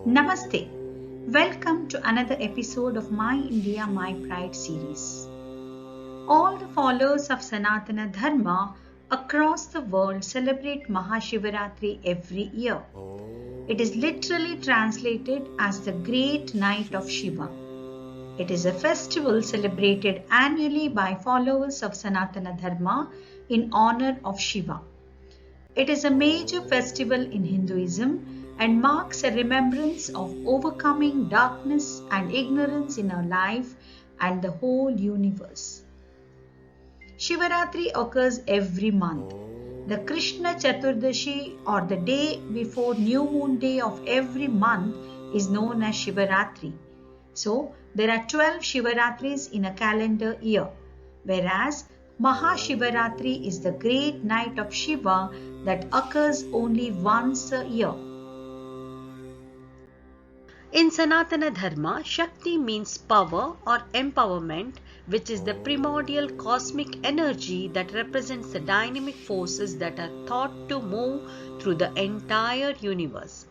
Namaste. Welcome to another episode of My India, My Pride series. All the followers of Sanatana Dharma across the world celebrate Mahashivarathri every year. It is literally translated as the Great Night of Shiva. It is a festival celebrated annually by followers of Sanatana Dharma in honor of Shiva. It is a major festival in Hinduism and marks a remembrance of overcoming darkness and ignorance in our life and the whole universe. Shivaratri occurs every month. The Krishna Chaturdashi, or the day before new moon day of every month, is known as Shivaratri. So, there are 12 Shivaratris in a calendar year, whereas Mahashivarathri is the great night of Shiva that occurs only once a year. In Sanatana Dharma, Shakti means power or empowerment, which is the primordial cosmic energy that represents the dynamic forces that are thought to move through the entire universe.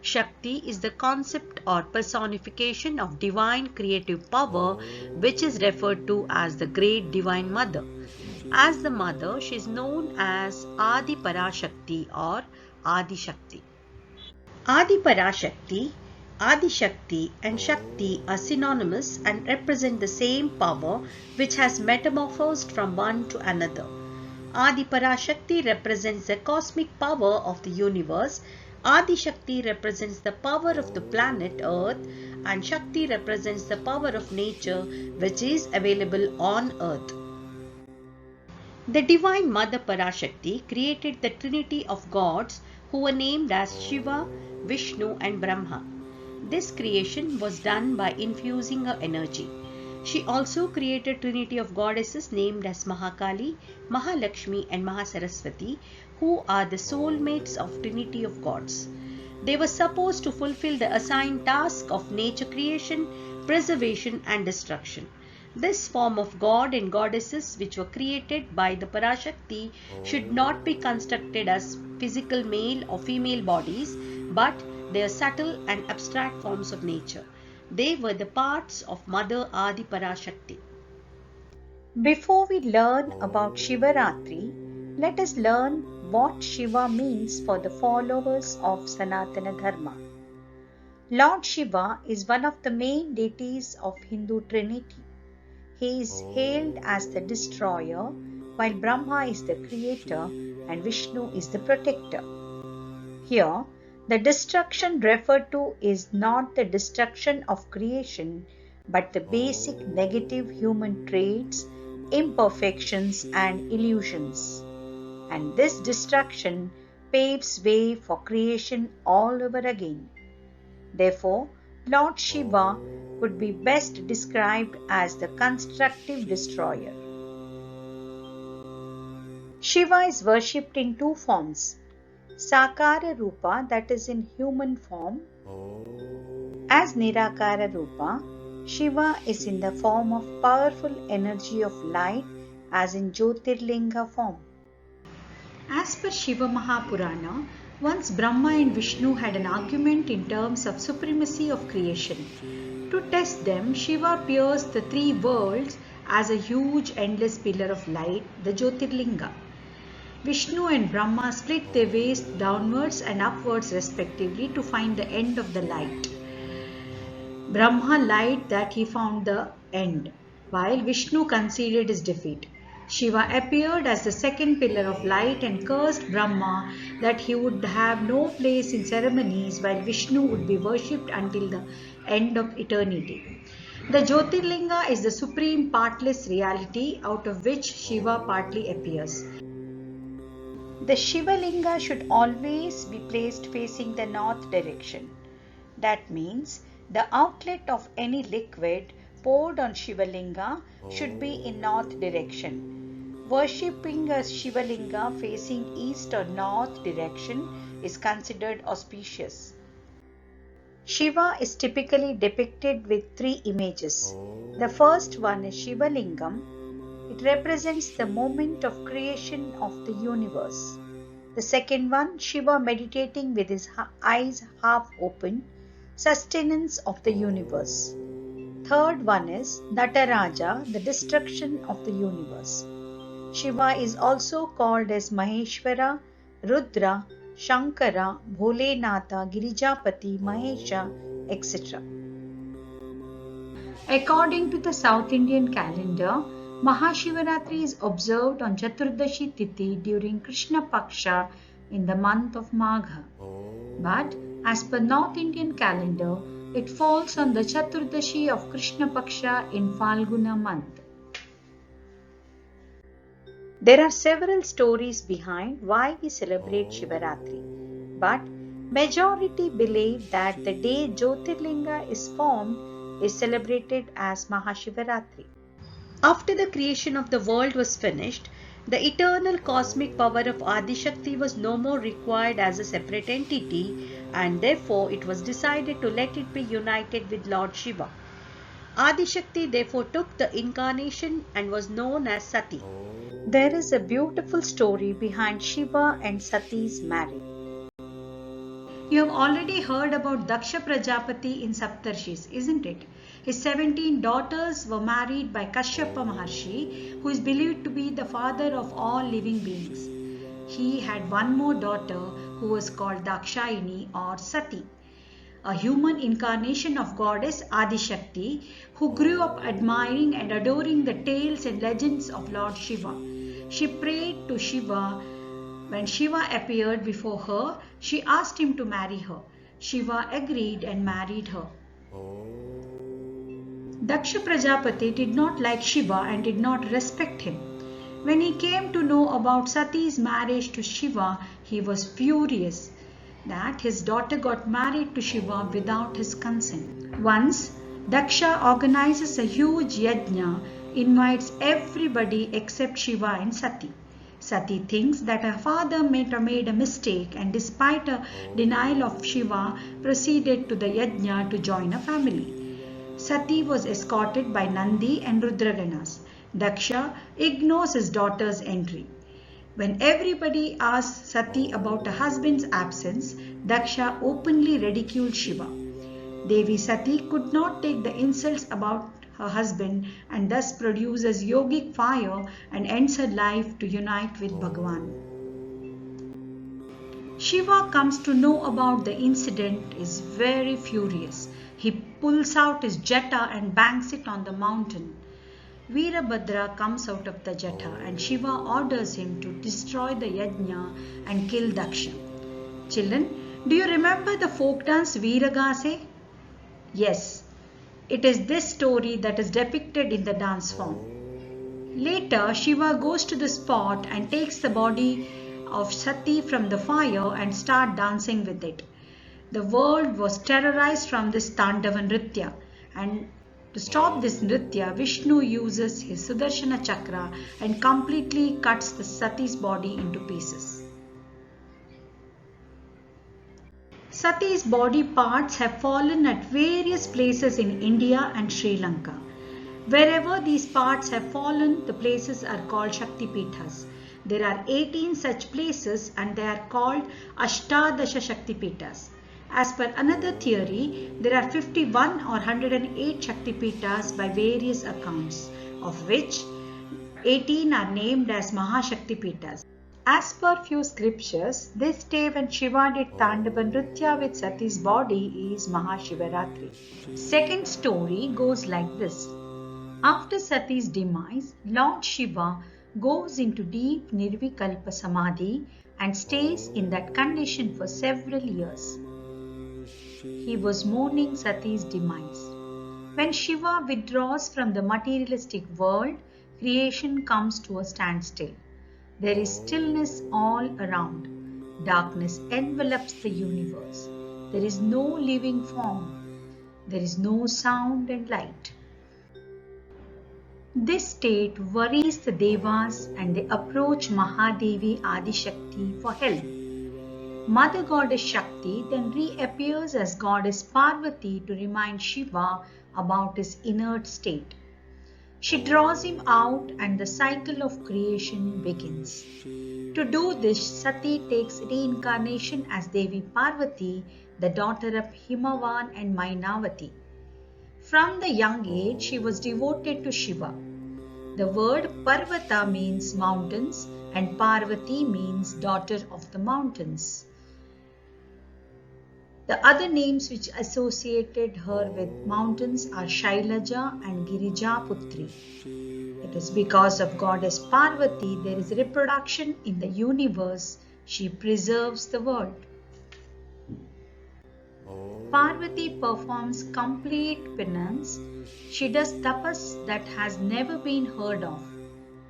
Shakti is the concept or personification of divine creative power, which is referred to as the Great Divine Mother. As the Mother, she is known as Adi Parashakti or Adi Shakti. Adi Parashakti, Adi Shakti and Shakti are synonymous and represent the same power which has metamorphosed from one to another. Adi Parashakti represents the cosmic power of the universe, Adi Shakti represents the power of the planet Earth, and Shakti represents the power of nature which is available on Earth. The Divine Mother Parashakti created the Trinity of Gods who were named as Shiva, Vishnu and Brahma. This creation was done by infusing her energy. She also created Trinity of Goddesses named as Mahakali, Mahalakshmi and Mahasaraswati, who are the soulmates of Trinity of Gods. They were supposed to fulfill the assigned task of nature creation, preservation and destruction. This form of god and goddesses which were created by the Parashakti should not be constructed as physical male or female bodies, but they are subtle and abstract forms of nature. They were the parts of Mother Adi Parashakti. Before we learn about Shivaratri, let us learn what Shiva means for the followers of Sanatana Dharma. Lord Shiva is one of the main deities of Hindu Trinity. He is hailed as the destroyer, while Brahma is the creator and Vishnu is the protector. Here, the destruction referred to is not the destruction of creation, but the basic negative human traits, imperfections and illusions. And this destruction paves way for creation all over again. Therefore, Lord Shiva could be best described as the constructive destroyer. Shiva is worshipped in two forms. Sakara Rupa, that is in human form. As Nirakara Rupa, Shiva is in the form of powerful energy of light as in Jyotirlinga form. As per Shiva Mahapurana, once Brahma and Vishnu had an argument in terms of supremacy of creation. To test them, Shiva pierced the three worlds as a huge endless pillar of light, the Jyotirlinga. Vishnu and Brahma split their ways downwards and upwards respectively to find the end of the light. Brahma lied that he found the end, while Vishnu conceded his defeat. Shiva appeared as the second pillar of light and cursed Brahma that he would have no place in ceremonies while Vishnu would be worshipped until the end of eternity. The Jyotirlinga is the supreme partless reality out of which Shiva partly appears. The Shivalinga should always be placed facing the north direction. That means the outlet of any liquid poured on Shivalinga should be in north direction. Worshipping a Shivalinga facing east or north direction is considered auspicious. Shiva is typically depicted with three images. The first one is Shivalingam. It represents the moment of creation of the universe. The second one, Shiva meditating with his eyes half open. sustenance of the universe. Third one is Nataraja, the destruction of the universe. Shiva is also called as Maheshwara, Rudra, Shankara, Bholenatha, Girijapati, Mahesha, etc. According to the South Indian calendar, Mahashivarathri is observed on Chaturdashi Tithi during Krishna Paksha in the month of Magha. But as per North Indian calendar, it falls on the Chaturdashi of Krishna Paksha in Falguna month. There are several stories behind why we celebrate Shivaratri, but majority believe that the day Jyotirlinga is formed is celebrated as Mahashivaratri. After the creation of the world was finished, the eternal cosmic power of Adishakti was no more required as a separate entity, and therefore it was decided to let it be united with Lord Shiva. Adishakti therefore took the incarnation and was known as Sati. There is a beautiful story behind Shiva and Sati's marriage. You have already heard about Daksha Prajapati in Saptarshis, isn't it? His 17 daughters were married by Kashyapa Maharshi, who is believed to be the father of all living beings. He had one more daughter who was called Dakshayini or Sati, a human incarnation of goddess Adishakti, who grew up admiring and adoring the tales and legends of Lord Shiva. She prayed to Shiva. When Shiva appeared before her, she asked him to marry her. Shiva agreed and married her. Daksha Prajapati did not like Shiva and did not respect him. When he came to know about Sati's marriage to Shiva, he was furious that his daughter got married to Shiva without his consent. Once, Daksha organizes a huge yajna, invites everybody except Shiva and Sati. Sati thinks that her father may have made a mistake and despite a denial of Shiva, proceeded to the yajna to join a family. Sati was escorted by Nandi and Rudraganas. Daksha ignores his daughter's entry. When everybody asks Sati about her husband's absence, Daksha openly ridiculed Shiva. Devi Sati could not take the insults about her husband and thus produces yogic fire and ends her life to unite with Bhagavan. Shiva comes to know about the incident is very furious. He pulls out his jata and bangs it on the mountain. Veerabhadra comes out of the jata and Shiva orders him to destroy the yajna and kill Daksha. Children, do you remember the folk dance Veeragase? Yes, it is this story that is depicted in the dance form. Later, Shiva goes to the spot and takes the body of Sati from the fire and starts dancing with it. The world was terrorized from this Tandava Nritya, and to stop this Nritya, Vishnu uses his Sudarshana Chakra and completely cuts the Sati's body into pieces. Sati's body parts have fallen at various places in India and Sri Lanka. Wherever these parts have fallen, the places are called Shakti Pithas. There are 18 such places and they are called Ashtadasha Shakti Pithas. As per another theory, there are 51 or 108 Shakti Pithas by various accounts, of which 18 are named as Mahashakti Pithas. As per few scriptures, this day when Shiva did Tandava Nritya with Sati's body is Mahashivaratri. Second story goes like this. After Sati's demise, Lord Shiva goes into deep Nirvikalpa Samadhi and stays in that condition for several years. He was mourning Sati's demise. When Shiva withdraws from the materialistic world, creation comes to a standstill. There is stillness all around. Darkness envelops the universe. There is no living form. There is no sound and light. This state worries the Devas and they approach Mahadevi Adishakti for help. Mother Goddess Shakti then reappears as Goddess Parvati to remind Shiva about his inert state. She draws him out and the cycle of creation begins. To do this, Sati takes reincarnation as Devi Parvati the daughter of Himavan and Mainavati. From the young age, she was devoted to Shiva. The word Parvata means mountains and Parvati means daughter of the mountains. The other names which associated her with mountains are Shailaja and Girijaputri. It is because of goddess Parvati there is reproduction in the universe. She preserves the world. Parvati performs complete penance. She does tapas that has never been heard of.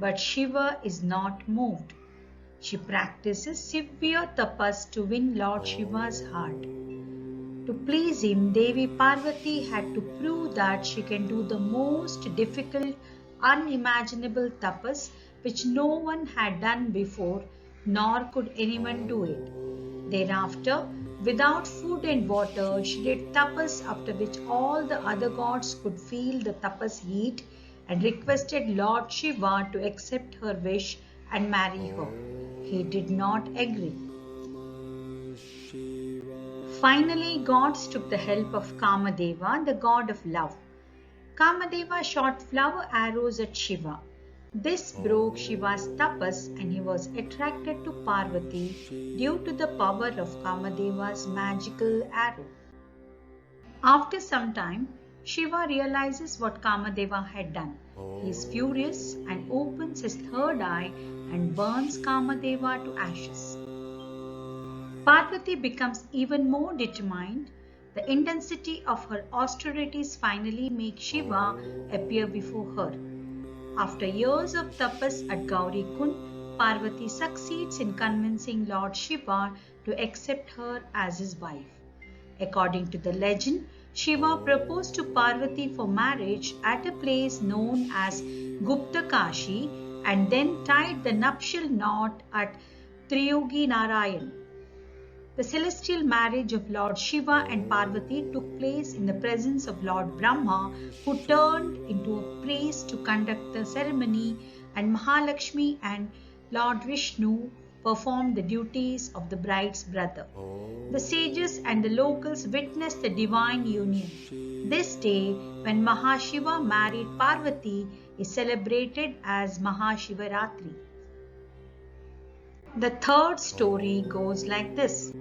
But Shiva is not moved. She practices severe tapas to win Lord Shiva's heart. To please him, Devi Parvati had to prove that she can do the most difficult, unimaginable tapas which no one had done before, nor could anyone do it. Thereafter, without food and water, she did tapas, after which all the other gods could feel the tapas heat and requested Lord Shiva to accept her wish and marry her. He did not agree. Finally, gods took the help of Kamadeva, the god of love. Kamadeva shot flower arrows at Shiva. This broke Shiva's tapas and he was attracted to Parvati due to the power of Kamadeva's magical arrow. After some time, Shiva realizes what Kamadeva had done. He is furious and opens his third eye and burns Kamadeva to ashes. Parvati becomes even more determined. The intensity of her austerities finally make Shiva appear before her. After years of tapas at Gauri Kund, Parvati succeeds in convincing Lord Shiva to accept her as his wife. According to the legend, Shiva proposed to Parvati for marriage at a place known as Gupta Kashi and then tied the nuptial knot at Triyogi Narayan. The celestial marriage of Lord Shiva and Parvati took place in the presence of Lord Brahma, who turned into a priest to conduct the ceremony, and Mahalakshmi and Lord Vishnu performed the duties of the bride's brother. The sages and the locals witnessed the divine union. This day, when Mahashiva married Parvati, is celebrated as Mahashivarathri. The third story goes like this.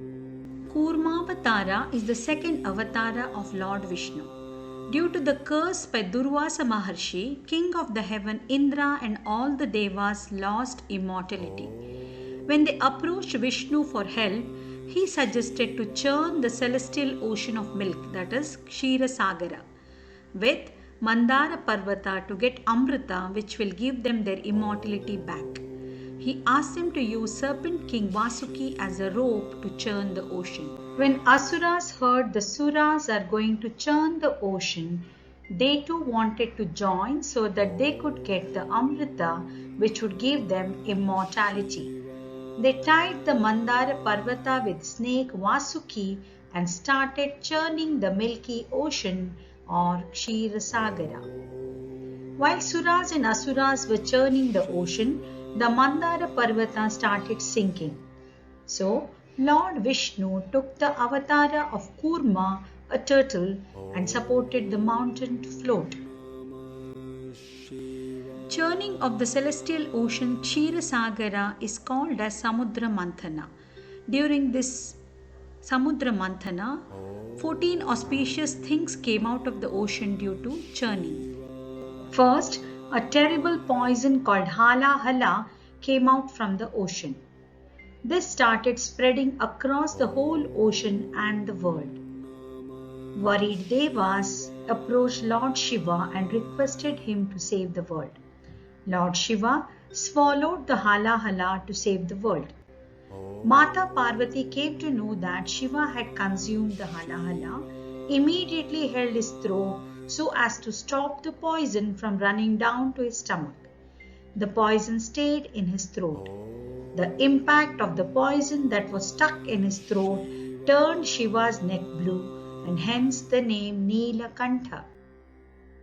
Kurmavatara is the second avatara of Lord Vishnu. Due to the curse by Durvasa Maharshi, king of the heaven, Indra and all the devas lost immortality. When they approached Vishnu for help, he suggested to churn the celestial ocean of milk, that is Ksheerasagara, with Mandara Parvata to get Amrita, which will give them their immortality back. He asked them to use Serpent King Vasuki as a rope to churn the ocean. When Asuras heard the Suras are going to churn the ocean, they too wanted to join so that they could get the Amrita, which would give them immortality. They tied the Mandara Parvata with snake Vasuki and started churning the milky ocean or Ksheerasagara. While Suras and Asuras were churning the ocean, the Mandara Parvata started sinking. So, Lord Vishnu took the avatara of Kurma, a turtle, and supported the mountain to float. Churning of the celestial ocean Ksheerasagara is called as Samudra Manthana. During this Samudra Manthana, 14 auspicious things came out of the ocean due to churning. First, a terrible poison called Hala Hala came out from the ocean. This started spreading across the whole ocean and the world. Worried Devas approached Lord Shiva and requested him to save the world. Lord Shiva swallowed the Hala Hala to save the world. Mata Parvati came to know that Shiva had consumed the Hala Hala, immediately held his throat so as to stop the poison from running down to his stomach. The poison stayed in his throat. The impact of the poison that was stuck in his throat turned Shiva's neck blue, and hence the name Neelakantha.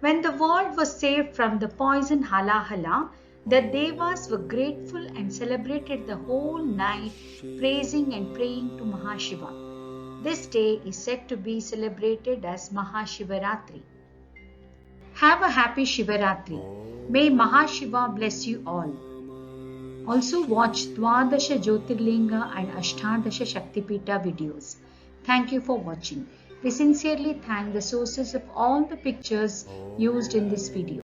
When the world was saved from the poison Hala Hala, the Devas were grateful and celebrated the whole night, praising and praying to Mahashiva. This day is said to be celebrated as Mahashivarathri. Have a happy Shivaratri. May Mahashiva bless you all. Also watch Dwadasha Jyotirlinga and Ashtadasha Shaktipita videos. Thank you for watching. We sincerely thank the sources of all the pictures used in this video.